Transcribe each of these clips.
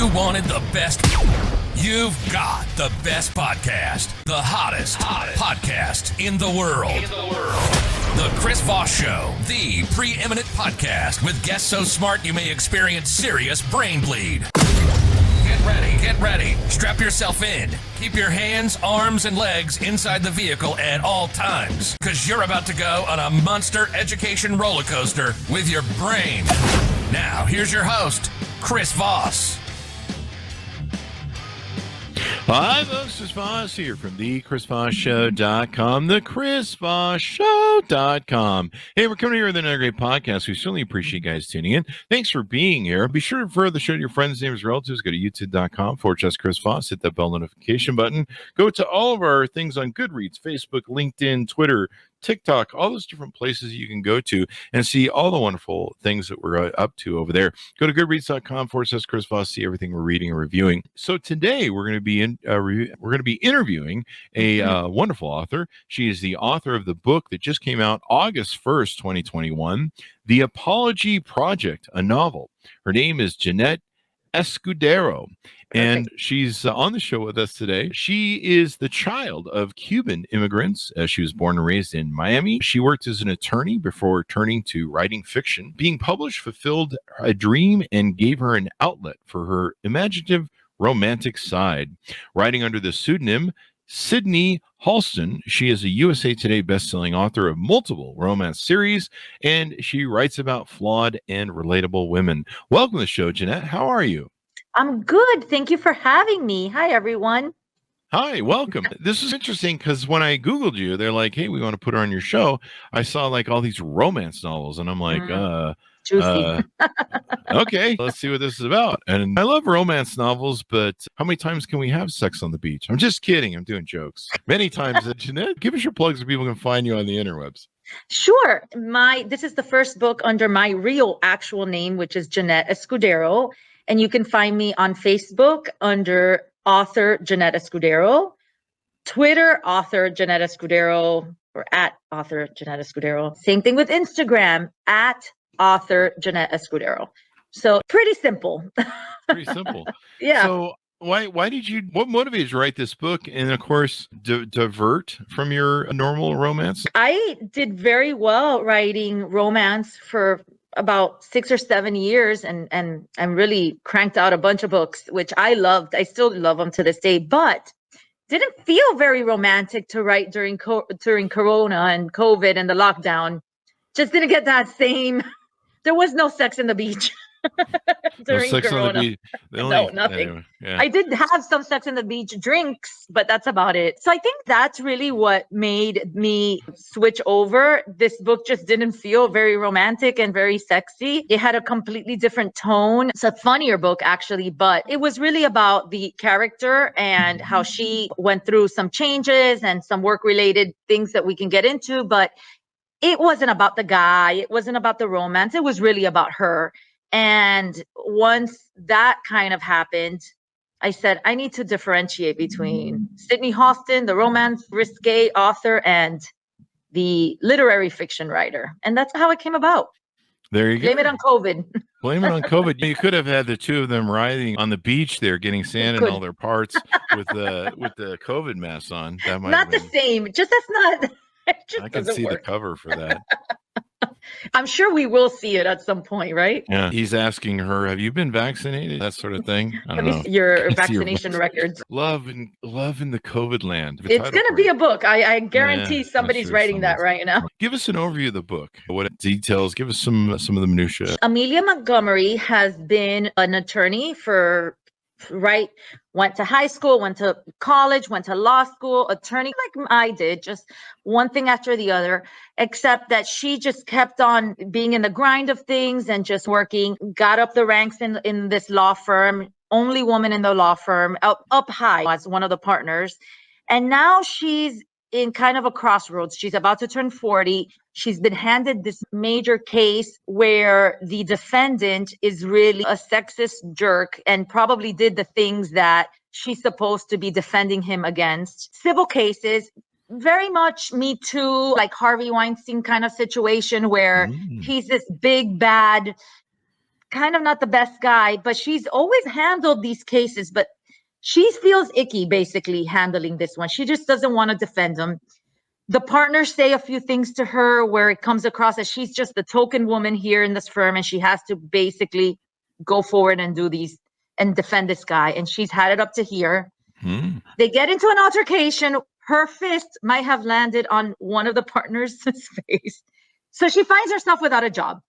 You wanted the best. You've got the best podcast. The hottest podcast in the world. The Chris Voss Show, the preeminent podcast with guests so smart you may experience serious brain bleed. Get ready. Strap yourself in. Keep your hands, arms, and legs inside the vehicle at all times, because you're about to go on a monster education roller coaster with your brain. Now, here's your host, Chris Voss. Hi, folks. Chris Voss here from the ChrisVossShow.com, the ChrisVossShow.com. Hey, we're coming here with another great podcast. We certainly appreciate you guys tuning in. Thanks for being here. Be sure to refer the show to your friends, neighbors, relatives. Go to youtube.com/Chris Voss. Hit that bell notification button. Go to all of our things on Goodreads, Facebook, LinkedIn, Twitter, TikTok, all those different places you can go to and see all the wonderful things that we're up to over there. Go to goodreads.com/Chris Voss, see everything we're reading and reviewing. So today we're going to be interviewing a wonderful author. She is the author of the book that just came out August 1st, 2021, The Apology Project, a novel. Her name is Jeanette Escudero, and she's on the show with us today. She is the child of Cuban immigrants. She was born and raised in Miami. She worked as an attorney before turning to writing fiction. Being published fulfilled a dream and gave her an outlet for her imaginative, romantic side. Writing under the pseudonym Sydney Halston, she is a USA Today bestselling author of multiple romance series, and she writes about flawed and relatable women. Welcome to the show, Jeanette. How are you? I'm good. Thank you for having me. Hi, everyone. Hi, welcome. This is interesting because when I Googled you, they're like, hey, we want to put her on your show. I saw like all these romance novels, and I'm like, Juicy. okay, let's see what this is about. And I love romance novels, but how many times can we have sex on the beach? I'm just kidding. I'm doing jokes. Many times. Jeanette, give us your plugs so people can find you on the interwebs. Sure. This is the first book under my real actual name, which is Jeanette Escudero. And you can find me on Facebook under author Jeanette Escudero, Twitter, author Jeanette Escudero, or at author Jeanette Escudero. Same thing with Instagram, at author Jeanette Escudero. So pretty simple. Pretty simple. Yeah. So what motivated you to write this book and of course divert from your normal romance? I did very well writing romance for about 6 or 7 years and really cranked out a bunch of books, which I loved. I still love them to this day, but didn't feel very romantic to write during Corona and COVID and the lockdown. Just didn't get that same. There was no sex in the beach during no sex Corona. On the beach. No, nothing. Anyway, yeah. I did have some sex in the beach drinks, but that's about it. So I think that's really what made me switch over. This book just didn't feel very romantic and very sexy. It had a completely different tone. It's a funnier book, actually, but it was really about the character and how she went through some changes and some work-related things that we can get into. But it wasn't about the guy. It wasn't about the romance. It was really about her. And once that kind of happened, I said, I need to differentiate between Sydney Halston, the romance risque author, and the literary fiction writer. And that's how it came about. There you go. Blame it on COVID. Blame it on COVID. You could have had the two of them riding on the beach there, getting sand in all their parts with the COVID masks on. That might not the same. Just that's not. I can see the cover for that. I'm sure we will see it at some point, right? Yeah. He's asking her, have you been vaccinated? That sort of thing. I don't know. Your vaccination records. Love in the COVID land. It's going to be a book. I guarantee somebody's writing that right now. Give us an overview of the book. What details? Give us some of the minutiae. Amelia Montgomery has been an attorney went to high school, went to college, went to law school, attorney like I did, just one thing after the other, except that she just kept on being in the grind of things and just working, got up the ranks in this law firm, only woman in the law firm, up high as one of the partners. And now she's in kind of a crossroads. She's about to turn 40. She's been handed this major case where the defendant is really a sexist jerk and probably did the things that she's supposed to be defending him against. Civil cases, very much Me Too, like Harvey Weinstein kind of situation where he's this big, bad kind of not the best guy, but she's always handled these cases, but she feels icky basically handling this one. She just doesn't want to defend him. The partners say a few things to her where it comes across as she's just the token woman here in this firm, and she has to basically go forward and do these and defend this guy. And she's had it up to here. They get into an altercation. Her fist might have landed on one of the partners' face. So she finds herself without a job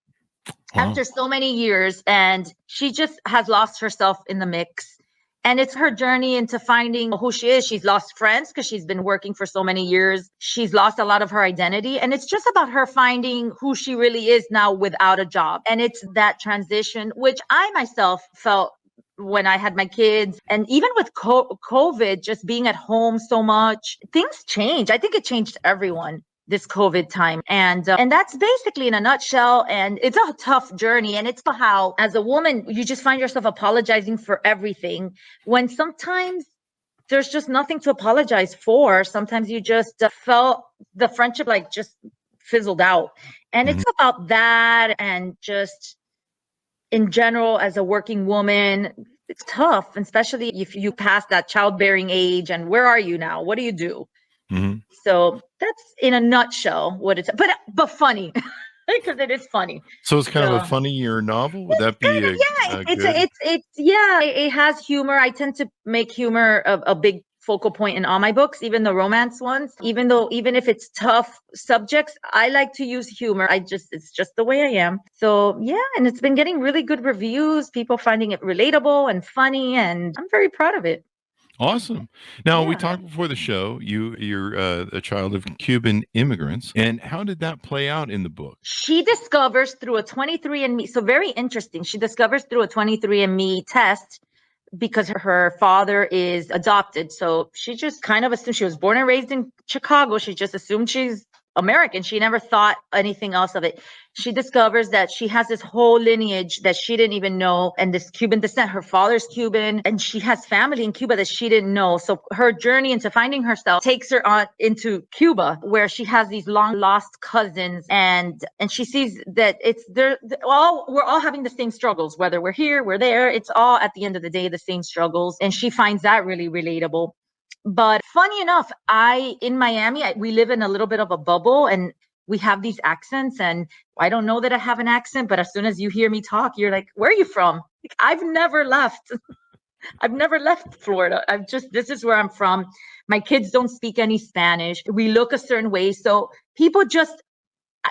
after so many years, and she just has lost herself in the mix. And it's her journey into finding who she is. She's lost friends because she's been working for so many years. She's lost a lot of her identity. And it's just about her finding who she really is now without a job. And it's that transition, which I myself felt when I had my kids, and even with COVID, just being at home so much, things change. I think it changed everyone this COVID time. And that's basically in a nutshell. And it's a tough journey. And it's how, as a woman, you just find yourself apologizing for everything when sometimes there's just nothing to apologize for. Sometimes you just felt the friendship like just fizzled out. And it's about that. And just in general, as a working woman, it's tough, especially if you pass that childbearing age. And where are you now? What do you do? So that's in a nutshell what it's, but funny, because it is funny. So it's kind of a funnier novel. Would that be it has humor. I tend to make humor a big focal point in all my books, even the romance ones. Even if it's tough subjects, I like to use humor. It's just the way I am. So yeah, and it's been getting really good reviews. People finding it relatable and funny, and I'm very proud of it. Awesome. Now, we talked before the show, you're a child of Cuban immigrants. And how did that play out in the book? She discovers through a 23andMe, so very interesting. She discovers through a 23andMe test, because her father is adopted. So she just kind of assumed, she was born and raised in Chicago. She just assumed she's American. She never thought anything else of it. She discovers that she has this whole lineage that she didn't even know, and this Cuban descent. Her father's Cuban, and she has family in Cuba that she didn't know. So her journey into finding herself takes her on into Cuba, where she has these long lost cousins, and she sees that we're all having the same struggles, whether we're here, we're there. It's all at the end of the day the same struggles, and she finds that really relatable. But funny enough, in Miami, we live in a little bit of a bubble, and we have these accents, and I don't know that I have an accent, but as soon as you hear me talk, you're like, where are you from? Like, I've never left. I've never left Florida. This is where I'm from. My kids don't speak any Spanish. We look a certain way. So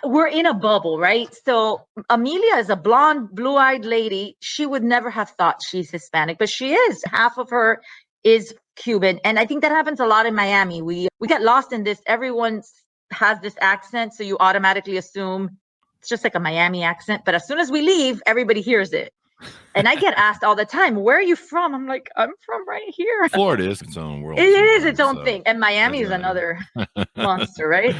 we're in a bubble, right? So Amelia is a blonde, blue-eyed lady. She would never have thought she's Hispanic, but she is. Half of her is Cuban. And I think that happens a lot in Miami. We get lost in this. Everyone has this accent, so you automatically assume it's just like a Miami accent. But as soon as we leave, everybody hears it. And I get asked all the time, where are you from? I'm like, I'm from right here. Florida is its own world. It is its own thing. And Miami is another monster, right?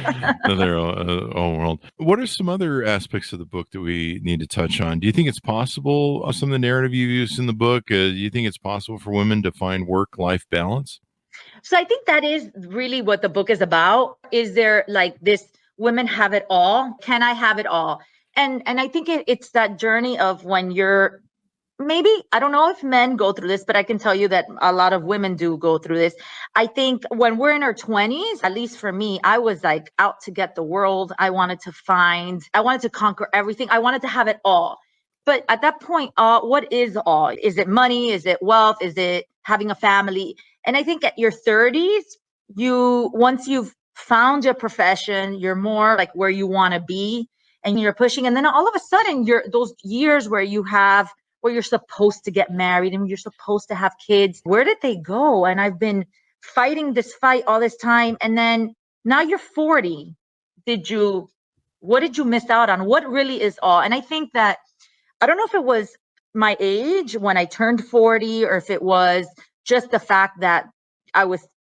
Their own world. What are some other aspects of the book that we need to touch on? Do you think it's possible, some of the narrative you used in the book, do you think it's possible for women to find work-life balance? So I think that is really what the book is about. Is there like this, women have it all? Can I have it all? And I think it's that journey of when you're, maybe, I don't know if men go through this, but I can tell you that a lot of women do go through this. I think when we're in our 20s, at least for me, I was like out to get the world. I wanted to conquer everything. I wanted to have it all. But at that point, what is all? Is it money? Is it wealth? Is it having a family? And I think at your 30s, once you've found your profession, you're more like where you want to be, and you're pushing. And then all of a sudden, those years where you're supposed to get married and you're supposed to have kids, where did they go? And I've been fighting this fight all this time. And then now you're 40. What did you miss out on? What really is all? And I think that, I don't know if it was my age when I turned 40, or if it was just the fact that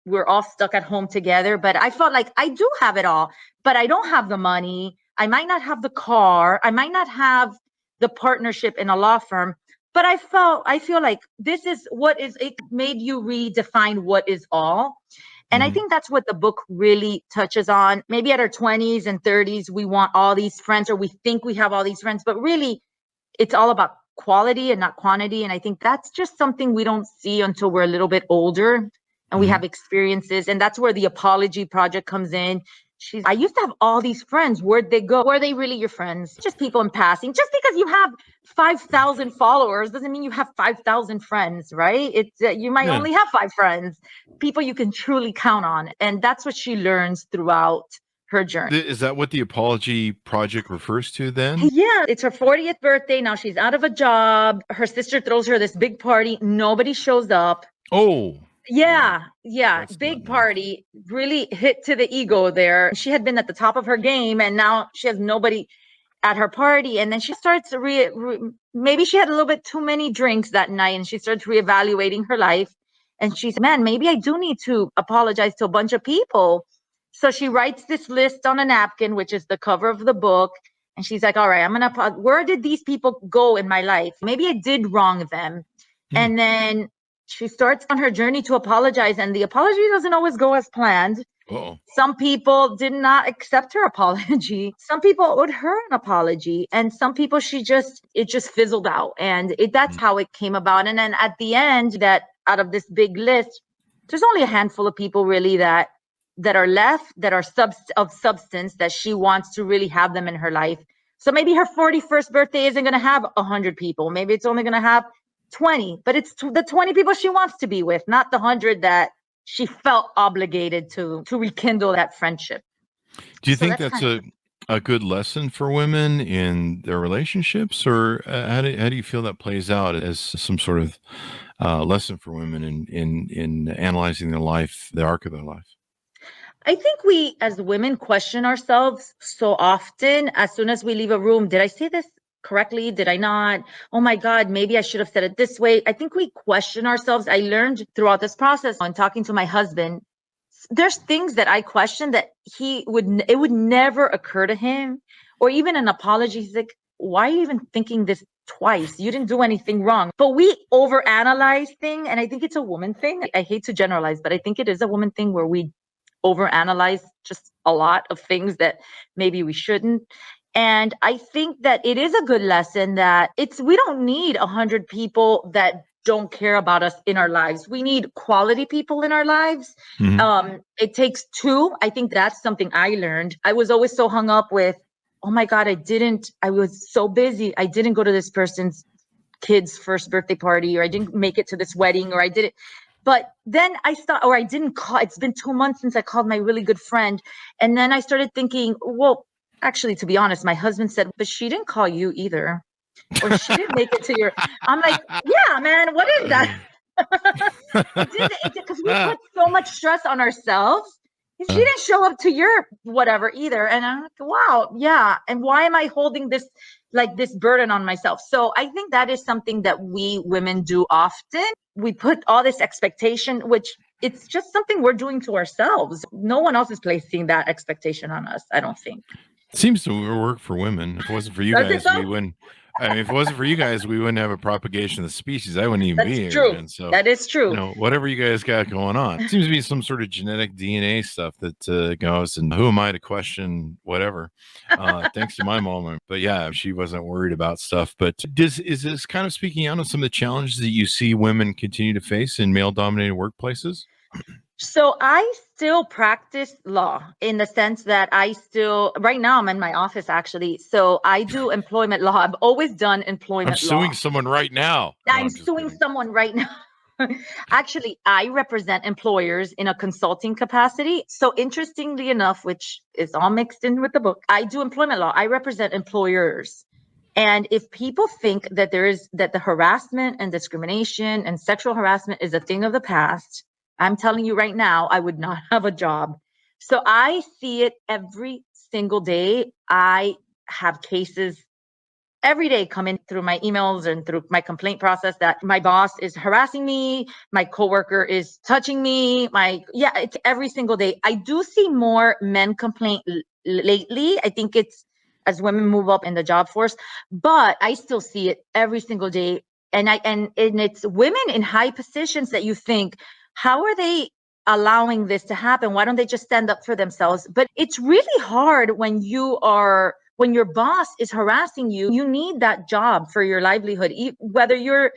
we're all stuck at home together, but I felt like I do have it all, but I don't have the money. I might not have the car. I might not have the partnership in a law firm, but I feel like this is it made you redefine what is all. And I think that's what the book really touches on. Maybe at our 20s and 30s, we want all these friends, or we think we have all these friends, but really it's all about quality and not quantity. And I think that's just something we don't see until we're a little bit older and we have experiences. And that's where the apology project comes in. I used to have all these friends. Where'd they go? Were they really your friends? Just people in passing. Just because you have 5,000 followers doesn't mean you have 5,000 friends, right? You might only have 5 friends, people you can truly count on. And that's what she learns throughout her journey. Is that what the apology project refers to then? Yeah, it's her 40th birthday. Now she's out of a job. Her sister throws her this big party. Nobody shows up. Oh. Yeah. That's Big not party, really hit to the ego there. She had been at the top of her game and now she has nobody at her party. And then she starts to maybe she had a little bit too many drinks that night and she starts reevaluating her life. And she's, man, maybe I do need to apologize to a bunch of people. So she writes this list on a napkin, which is the cover of the book. And she's like, all right, where did these people go in my life? Maybe I did wrong them. And then she starts on her journey to apologize, and the apology doesn't always go as planned. Uh-oh. Some people did not accept her apology. Some people owed her an apology, and some people it just fizzled out. And that's how it came about. And then at the end, that out of this big list, there's only a handful of people really that are left, that are of substance, that she wants to really have them in her life. So maybe her 41st birthday isn't going to have 100 people. Maybe it's only going to have 20, but it's the 20 people she wants to be with, not the 100 that she felt obligated to rekindle that friendship. Do you think that's a good lesson for women in their relationships, or how do you feel that plays out as some sort of lesson for women in analyzing their life, the arc of their life? I think we as women question ourselves so often. As soon as we leave a room, did I say this correctly? Did I not? Oh my God, maybe I should have said it this way. I think we question ourselves. I learned throughout this process on talking to my husband, there's things that I question that it would never occur to him, or even an apology. He's like, why are you even thinking this twice? You didn't do anything wrong. But we overanalyze things. And I think it's a woman thing. I hate to generalize, but I think it is a woman thing where we overanalyze just a lot of things that maybe we shouldn't. And I think that it is a good lesson that we don't need 100 people that don't care about us in our lives. We need quality people in our lives. It takes 2. I think that's something I learned. I was always so hung up with, oh my God, I was so busy. I didn't go to this person's kid's first birthday party, or I didn't make it to this wedding, or I didn't. But then I didn't call. It's been 2 months since I called my really good friend. And then I started thinking, well, actually, to be honest, my husband said, but she didn't call you either. Or she didn't make it to your, I'm like, yeah, man, what is that? Because we put so much stress on ourselves. She didn't show up to your whatever either. And I'm like, wow, yeah. And why am I holding this burden on myself? So I think that is something that we women do often. We put all this expectation, which it's just something we're doing to ourselves. No one else is placing that expectation on us, I don't think. Seems to work for women. If it wasn't for you guys, we wouldn't. I mean, if it wasn't for you guys, we wouldn't have a propagation of the species. I wouldn't even be here. True. And so, that is true. Whatever you guys got going on, it seems to be some sort of genetic DNA stuff that goes. And who am I to question whatever? Thanks to my mom. But yeah, she wasn't worried about stuff. But is this kind of speaking out on some of the challenges that you see women continue to face in male-dominated workplaces? So I still practice law in the sense that right now I'm in my office actually. So I do employment law. I've always done employment law. I'm suing someone right now. No, I'm suing someone right now. Actually, I represent employers in a consulting capacity. So interestingly enough, which is all mixed in with the book, I do employment law. I represent employers. And if people think that the harassment and discrimination and sexual harassment is a thing of the past, I'm telling you right now, I would not have a job. So I see it every single day. I have cases every day coming through my emails and through my complaint process that my boss is harassing me, my coworker is touching me, it's every single day. I do see more men complain lately. I think it's as women move up in the job force, but I still see it every single day. And it's women in high positions that you think, how are they allowing this to happen? Why don't they just stand up for themselves? But it's really hard when you are when your boss is harassing you, you need that job for your livelihood. Whether you're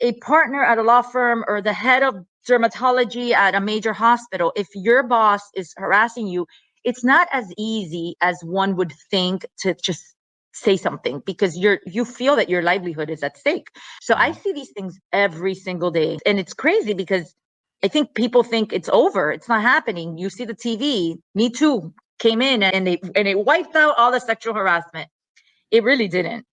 a partner at a law firm or the head of dermatology at a major hospital, if your boss is harassing you, it's not as easy as one would think to just say something, because you feel that your livelihood is at stake. So I see these things every single day, and it's crazy because I think people think it's over. It's not happening. You see the TV, Me Too came in and they wiped out all the sexual harassment. It really didn't.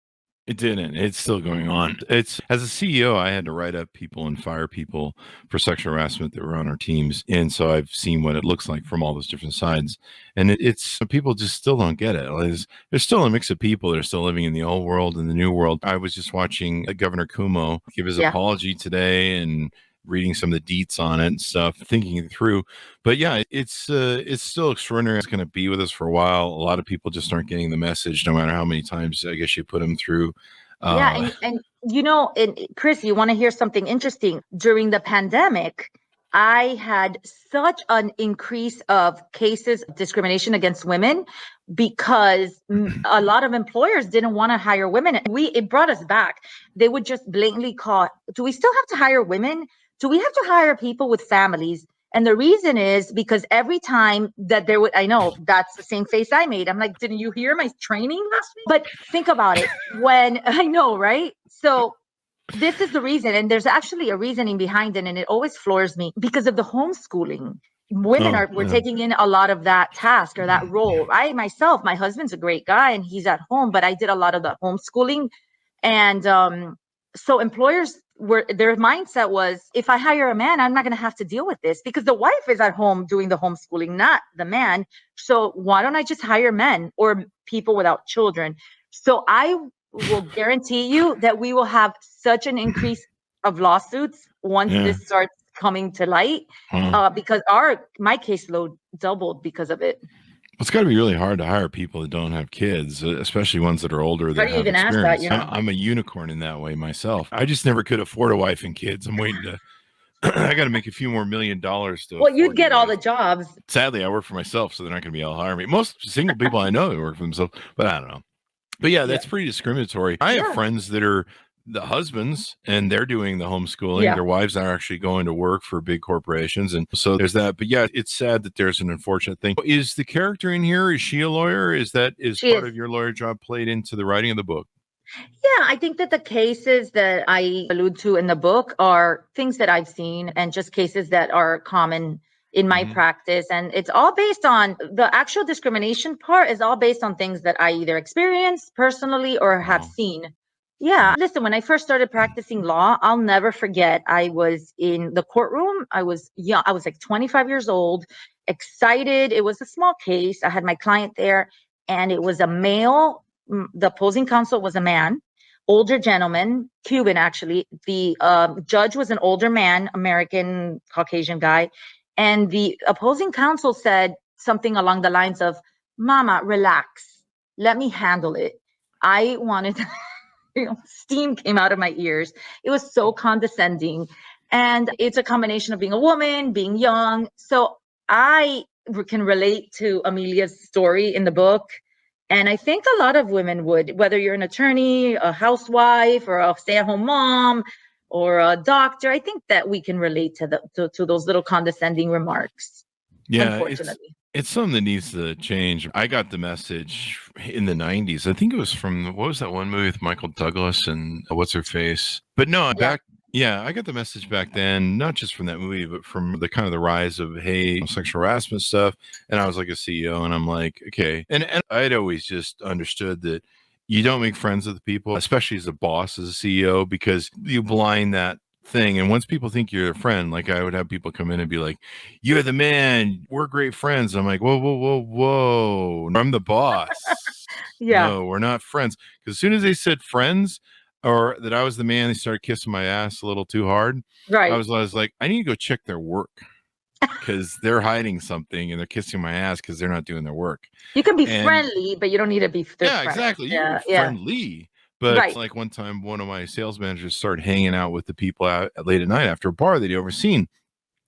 It didn't. It's still going on. It's, as a CEO, I had to write up people and fire people for sexual harassment that were on our teams. And so I've seen what it looks like from all those different sides. And it's people just still don't get it. There's still a mix of people that are still living in the old world and the new world. I was just watching Governor Cuomo give his apology today and reading some of the deets on it and stuff, thinking it through. But yeah, it's still extraordinary. It's going to be with us for a while. A lot of people just aren't getting the message, no matter how many times I guess you put them through. And Chris, you want to hear something interesting? During the pandemic, I had such an increase of cases of discrimination against women because a lot of employers didn't want to hire women. It brought us back. They would just blatantly call, do we still have to hire women? Do we have to hire people with families? And the reason is because every time that I know that's the same face I made. I'm like, didn't you hear my training last week? But think about it. When I know, right? So this is the reason. And there's actually a reasoning behind it. And it always floors me because of the homeschooling. Women were taking in a lot of that task or that role. My husband's a great guy and he's at home, but I did a lot of the homeschooling. And so employers their mindset was, if I hire a man, I'm not going to have to deal with this because the wife is at home doing the homeschooling, not the man. So why don't I just hire men or people without children? So I will guarantee you that we will have such an increase of lawsuits once this starts coming to light, because my caseload doubled because of it. It's got to be really hard to hire people that don't have kids, especially ones that are older. How do you even ask that? You know? I'm a unicorn in that way myself. I just never could afford a wife and kids. I'm waiting to. I got to make a few more $1 million to. Well, you'd get all the jobs. Sadly, I work for myself, so they're not going to be able to hire me. Most single people I know work for themselves, but I don't know. But yeah, that's pretty discriminatory. I have friends that are the husbands and they're doing the homeschooling. Their wives are actually going to work for big corporations. And so there's that. But yeah, it's sad that there's an unfortunate thing. Is the character in here, is she a lawyer? Is part of your lawyer job played into the writing of the book? Yeah, I think that the cases that I allude to in the book are things that I've seen and just cases that are common in my practice. And it's all based on the actual discrimination part is all based on things that I either experienced personally or have seen. Yeah. Listen, when I first started practicing law, I'll never forget. I was in the courtroom. I was young. I was like 25 years old, excited. It was a small case. I had my client there and it was a male. The opposing counsel was a man, older gentleman, Cuban, actually. The judge was an older man, American, Caucasian guy. And the opposing counsel said something along the lines of, "Mama, relax. Let me handle it." I wanted to... steam came out of my ears. It was so condescending. And it's a combination of being a woman, being young. So I can relate to Amelia's story in the book. And I think a lot of women would, whether you're an attorney, a housewife, or a stay-at-home mom, or a doctor. I think that we can relate to those little condescending remarks. Yeah, unfortunately. It's something that needs to change. I got the message in the 90s. I think it was from, what was that one movie with Michael Douglas and what's her face? But no, I got the message back then, not just from that movie, but from the kind of the rise of, hey, sexual harassment stuff. And I was like a CEO and I'm like, okay. And I'd always just understood that you don't make friends with people, especially as a boss, as a CEO, because you blind that thing. And once people think you're a friend, like I would have people come in and be like, "You're the man, we're great friends." I'm like, whoa, I'm the boss. No, we're not friends. Because as soon as they said friends or that I was the man, they started kissing my ass a little too hard. Right. I was like, I need to go check their work because they're hiding something and they're kissing my ass because they're not doing their work. You can be friendly, but you don't need to be exactly. You're friendly. But like one time, one of my sales managers started hanging out with the people out late at night after a bar that he'd overseen.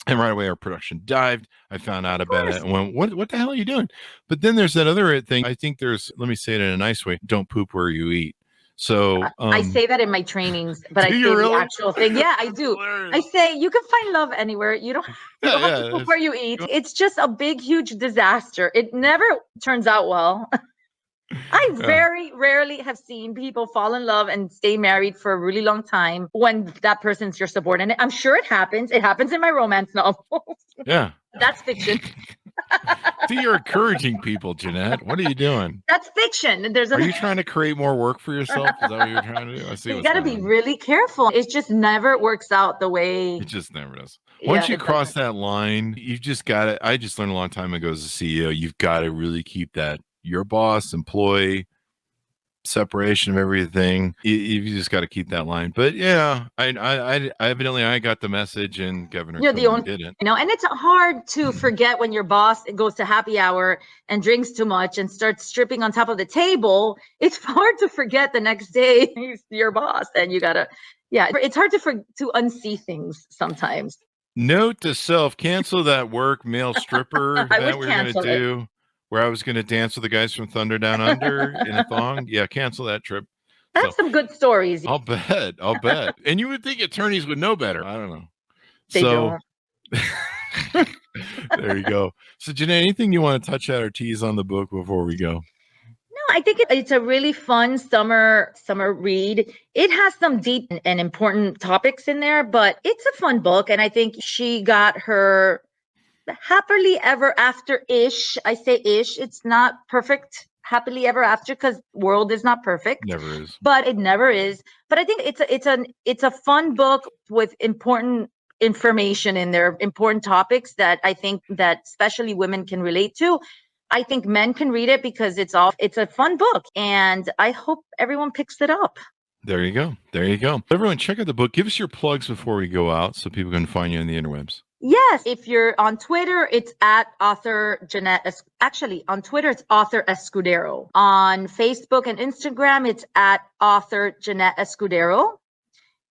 And right away, our production dived. I found out about it and went, what the hell are you doing? But then there's that other thing. I think let me say it in a nice way. Don't poop where you eat. So I say that in my trainings, but I say the actual thing. Yeah, I do. I say you can find love anywhere. You don't have to poop where you eat. It's just a big, huge disaster. It never turns out well. I very rarely have seen people fall in love and stay married for a really long time when that person's your subordinate. I'm sure it happens. It happens in my romance novels. Yeah. That's fiction. See, you're encouraging people, Jeanette. What are you doing? That's fiction. Are you trying to create more work for yourself? Is that what you're trying to do? I see. You got to be really careful. It just never works out the way. It just never does. Once you cross that line, you've just got to. I just learned a long time ago as a CEO, you've got to really keep that your boss, employee separation of everything. You just got to keep that line. But yeah, I evidently I got the message, and Governor Cuomo didn't. And it's hard to forget when your boss goes to happy hour and drinks too much and starts stripping on top of the table. It's hard to forget the next day he's your boss, and you gotta. Yeah, it's hard to unsee things sometimes. Note to self: cancel that work male stripper that we're going to do. Where I was going to dance with the guys from Thunder Down Under in a thong. Yeah, cancel that trip. That's some good stories. I'll bet. And you would think attorneys would know better. I don't know. They don't. There you go. So, Jeanette, anything you want to touch out or tease on the book before we go? No, I think it's a really fun summer read. It has some deep and important topics in there, but it's a fun book. And I think she got her happily ever after-ish. I say ish. It's not perfect happily ever after because world is not perfect. Never is. But it never is. But I think it's a fun book with important information in there, important topics that I think that especially women can relate to. I think men can read it because it's a fun book, and I hope everyone picks it up. There you go. Everyone, check out the book. Give us your plugs before we go out so people can find you on the interwebs. Yes, if you're on Twitter, it's at author Jeanette. Actually, on Twitter, it's author Escudero. On Facebook and Instagram, it's at author Jeanette Escudero.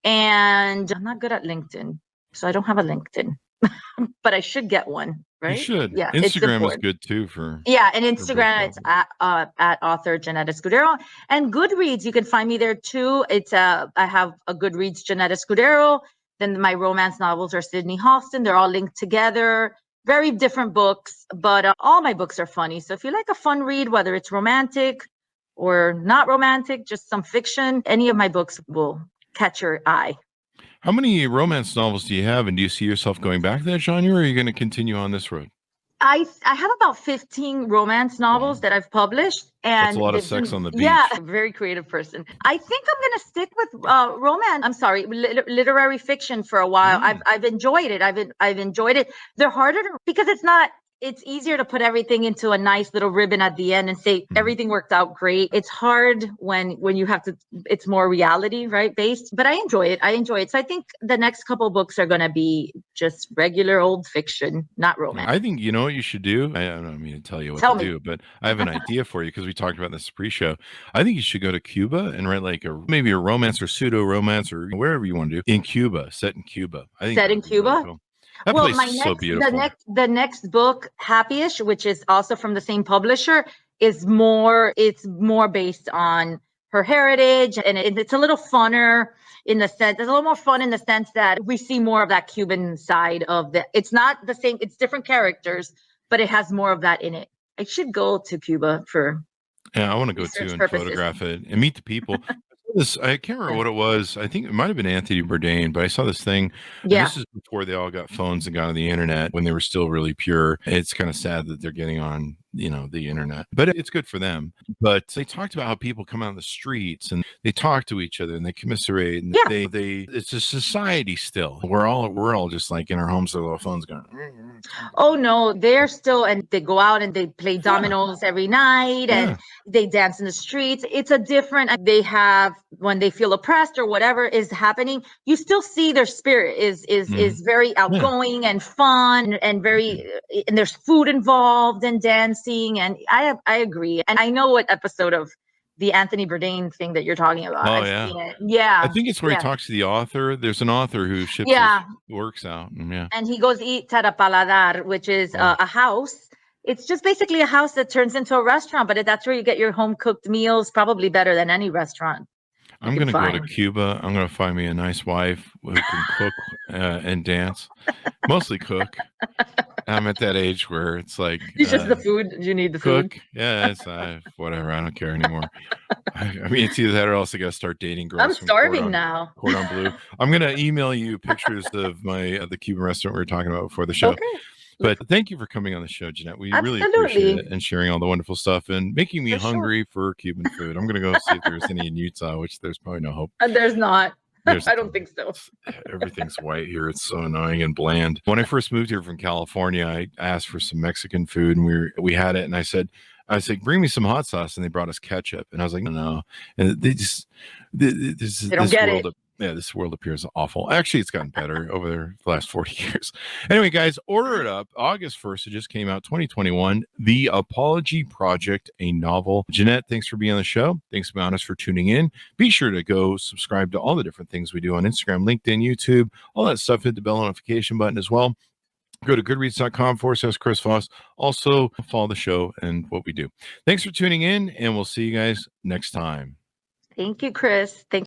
And I'm not good at LinkedIn, so I don't have a LinkedIn, but I should get one, right? You should. Yeah, Instagram is good too and Instagram, it's at author Jeanette Escudero. And Goodreads, you can find me there too. It's I have a Goodreads Jeanette Escudero. Then my romance novels are Sydney Halston. They're all linked together. Very different books, but all my books are funny. So if you like a fun read, whether it's romantic or not romantic, just some fiction, any of my books will catch your eye. How many romance novels do you have, and do you see yourself going back to that genre, or are you going to continue on this road? I have about 15 romance novels that I've published. And that's a lot of sex on the beach. Yeah, very creative person. I think I'm going to stick with literary fiction for a while. I've enjoyed it. I've enjoyed it. They're harder because it's easier to put everything into a nice little ribbon at the end and say everything worked out great. It's hard when you have to, it's more reality, right, based, but I enjoy it. So I think the next couple of books are going to be just regular old fiction, not romance. I think you know what you should do. I don't mean to tell you what to do, but I have an idea for you because we talked about this pre-show. I think you should go to Cuba and write like maybe a romance or pseudo romance or wherever you want to do in Cuba, set in Cuba. I think set in Cuba. Really cool. That place is so beautiful. The next book, Happyish, which is also from the same publisher, it's more based on her heritage, and it's a little funner in the sense, it's a little more fun in the sense that we see more of that Cuban side of it's not the same, it's different characters, but it has more of that in it. I should go to Cuba for I want to go too and photograph it and meet the people. I can't remember what it was. I think it might have been Anthony Bourdain, but I saw this thing. Yeah. This is before they all got phones and got on the internet, when they were still really pure. It's kind of sad that they're getting on, the internet, but it's good for them. But they talked about how people come out on the streets and they talk to each other and they commiserate. And it's a society still. We're all just like in our homes with our phones going. Oh no, they're still, and they go out and they play dominoes every night and they dance in the streets. It's a different, they have, when they feel oppressed or whatever is happening, you still see their spirit is very outgoing and fun and very, and there's food involved and dancing. And I agree. And I know what episode of the Anthony Bourdain thing that you're talking about. Oh, I've yeah. seen it. Yeah. I think it's where yeah. he talks to the author. There's an author who ships Yeah. his works out. Yeah. And he goes eat at a paladar, which is a house. It's just basically a house that turns into a restaurant, but that's where you get your home cooked meals, probably better than any restaurant. I'm going to go to Cuba. I'm going to find me a nice wife who can cook and dance, mostly cook. I'm at that age where it's like it's just the food. You need the cook. food. Yeah, it's whatever. I don't care anymore. I mean, it's either that or else I got to start dating girls. I'm starving now. Cordon Bleu. I'm going to email you pictures of the Cuban restaurant we were talking about before the show. Okay. But thank you for coming on the show, Jeanette. We Absolutely. really appreciate it and sharing all the wonderful stuff and making me For sure. hungry for Cuban food. I'm going to go see if there's any in Utah, which there's probably no hope. There's not. I There's don't think so. Everything's white here. It's so annoying and bland. When I first moved here from California, I asked for some Mexican food and we had it. And I said, bring me some hot sauce. And they brought us ketchup. And I was like, no. And they just, They don't get it. This world appears awful. Actually, it's gotten better over the last 40 years. Anyway, guys, order it up. August 1st, it just came out, 2021. The Apology Project, a novel. Jeanette, thanks for being on the show. Thanks to be honest for tuning in. Be sure to go subscribe to all the different things we do on Instagram, LinkedIn, YouTube, all that stuff. Hit the bell notification button as well. Go to goodreads.com/Chris Voss. Also, follow the show and what we do. Thanks for tuning in, and we'll see you guys next time. Thank you, Chris. Thank